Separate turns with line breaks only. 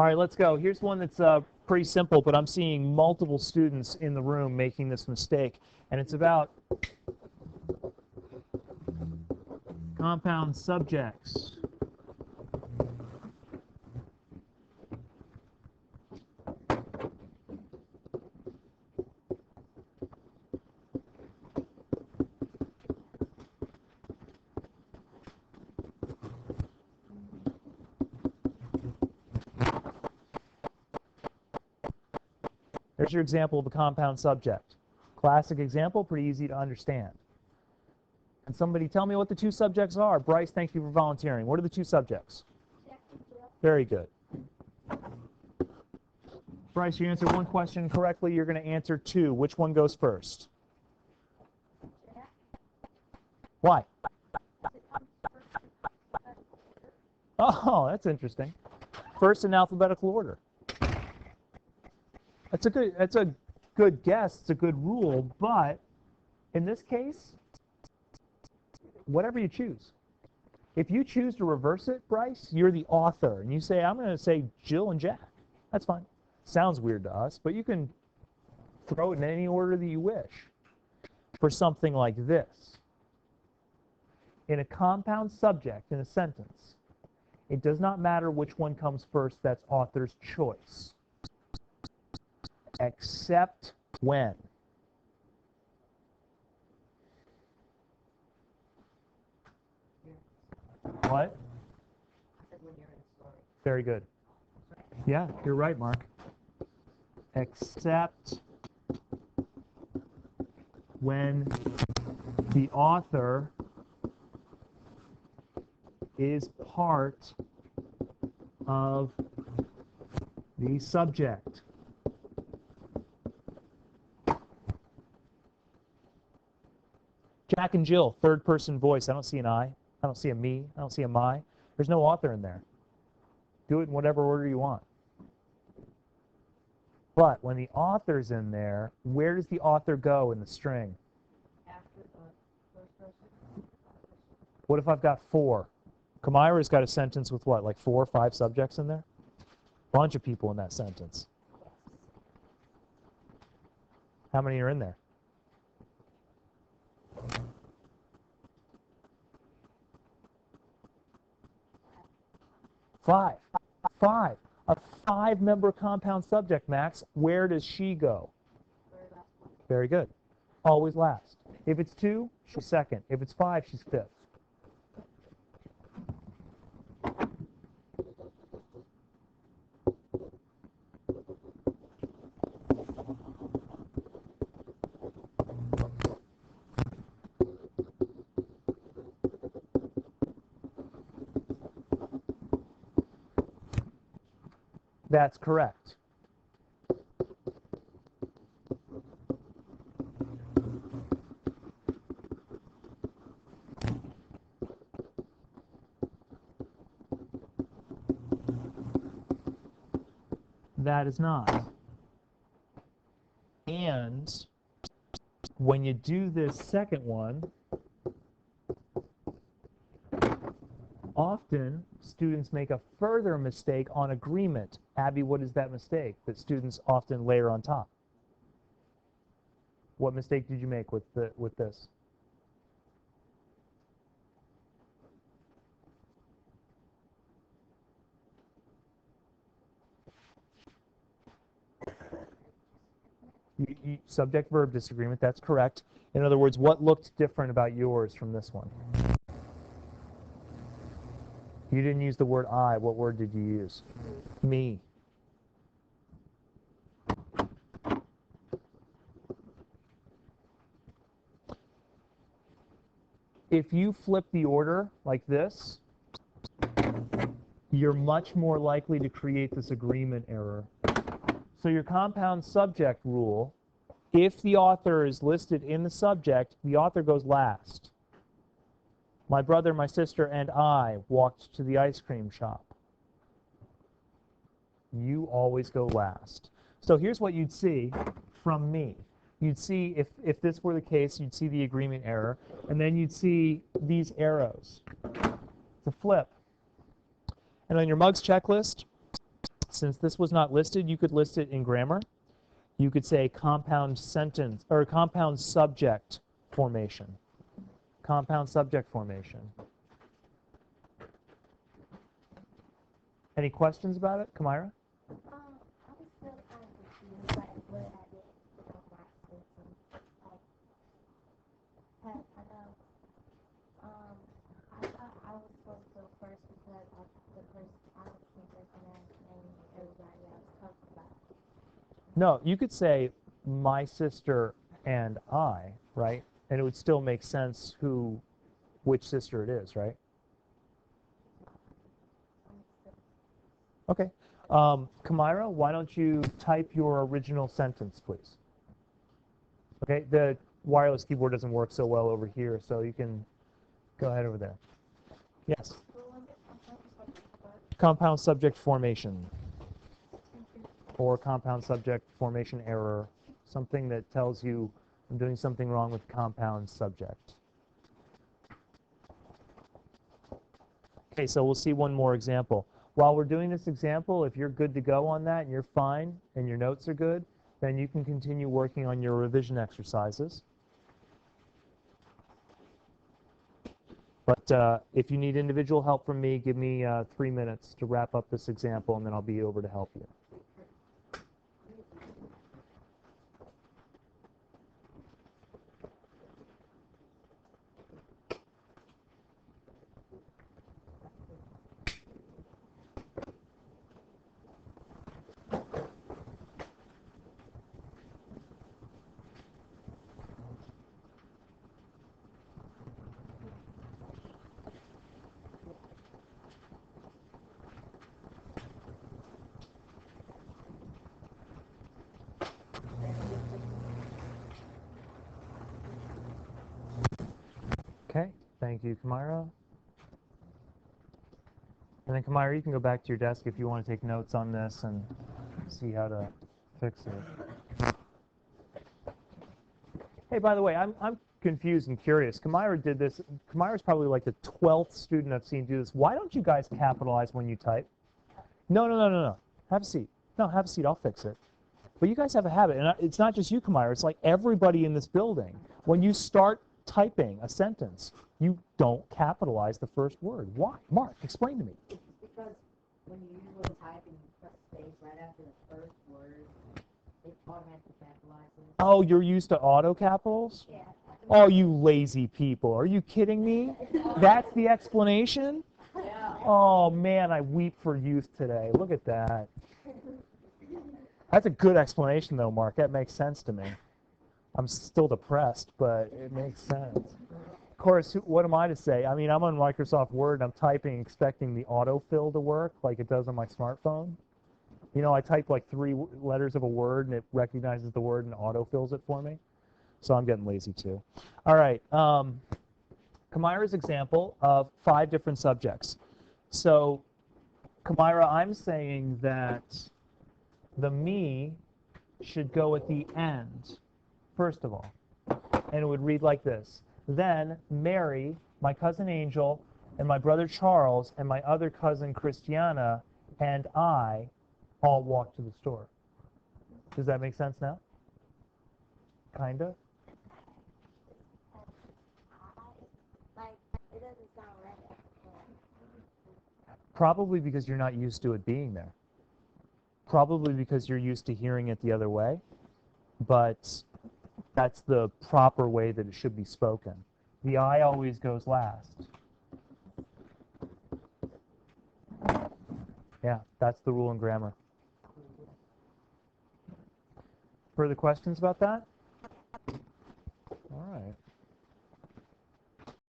All right, let's go. Here's one that's pretty simple, but I'm seeing multiple students in the room making this mistake, and it's about compound subjects. There's your example of a compound subject. Classic example, pretty easy to understand. Can somebody tell me what the two subjects are? Bryce, thank you for volunteering. What are the two subjects? Very good. Bryce, you answered one question correctly. You're going to answer two. Which one goes first? Why? Oh, that's interesting. First in alphabetical order. That's a good guess. It's a good rule, but in this case, whatever you choose. If you choose to reverse it, Bryce, you're the author, and you say, I'm going to say Jill and Jack. That's fine. Sounds weird to us, but you can throw it in any order that you wish for something like this. In a compound subject in a sentence, it does not matter which one comes first. That's author's choice. Except when. What? Very good. Yeah, you're right, Mark. Except when the author is part of the subject. Jack and Jill, third person voice. I don't see an I. I don't see a me. I don't see a my. There's no author in there. Do it in whatever order you want. But when the author's in there, where does the author go in the string?
After the first person.
What if I've got four? Kamira's got a sentence with what, like 4 or 5 subjects in there? Bunch of people in that sentence. How many are in there? 5. 5. A 5-member compound subject, Max. Where does she go? Very good. Always last. If it's 2, she's second. If it's 5, she's fifth. That's correct. That is not. And when you do this second one, often students make a further mistake on agreement. Abby, what is that mistake that students often layer on top? What mistake did you make with this? Subject-verb disagreement, that's correct. In other words, what looked different about yours from this one? You didn't use the word I. What word did you use? Me. If you flip the order like this, you're much more likely to create this agreement error. So your compound subject rule, if the author is listed in the subject, the author goes last. My brother, my sister, and I walked to the ice cream shop. You always go last. So here's what you'd see from me. You'd see, if this were the case, you'd see the agreement error, and then you'd see these arrows. It's a flip. And on your MUGS checklist, since this was not listed, you could list it in grammar. You could say compound sentence or compound subject formation. Compound subject formation. Any questions about it, Kamira?
I was still kind of confused, like what I did with my system. Like, I know, I thought I was supposed to go first because of the person I was the person and everybody else talked about.
No, you could say my sister and I, right? And it would still make sense which sister it is, right? Okay. Kamira, why don't you type your original sentence, please? Okay, the wireless keyboard doesn't work so well over here, so you can go ahead over there. Yes? Compound subject formation. Or compound subject formation error. Something that tells you I'm doing something wrong with compound subject. Okay, so we'll see one more example. While we're doing this example, if you're good to go on that and you're fine and your notes are good, then you can continue working on your revision exercises. But if you need individual help from me, give me 3 minutes to wrap up this example, and then I'll be over to help you. Okay, thank you, Kamira. And then, Kamira, you can go back to your desk if you want to take notes on this and see how to fix it. Hey, by the way, I'm confused and curious. Kamira did this. Kamira's probably like the 12th student I've seen do this. Why don't you guys capitalize when you type? No. Have a seat. No, have a seat. I'll fix it. But you guys have a habit, and it's not just you, Kamira. It's like everybody in this building. When you start typing a sentence, you don't capitalize the first word. Why? Mark, explain to me.
It's because when you usually type and you press space right after the first word, it automatically capitalizes.
Oh, you're used to auto capitals?
Yeah.
Oh, you lazy people. Are you kidding me? That's the explanation?
Yeah.
Oh, man, I weep for youth today. Look at that. That's a good explanation, though, Mark. That makes sense to me. I'm still depressed, but it makes sense. Of course, what am I to say? I mean, I'm on Microsoft Word, and I'm typing expecting the autofill to work like it does on my smartphone. You know, I type like 3 letters of a word, and it recognizes the word and autofills it for me. So I'm getting lazy, too. All right. Kamira's example of 5 different subjects. So, Kamira, I'm saying that the me should go at the end, first of all. And it would read like this. Then Mary, my cousin Angel, and my brother Charles, and my other cousin Christiana, and I all walked to the store. Does that make sense now? Kinda?
Like, it doesn't sound right.
Probably because you're not used to it being there. Probably because you're used to hearing it the other way. But that's the proper way that it should be spoken. The I always goes last. Yeah, that's the rule in grammar. Further questions about that?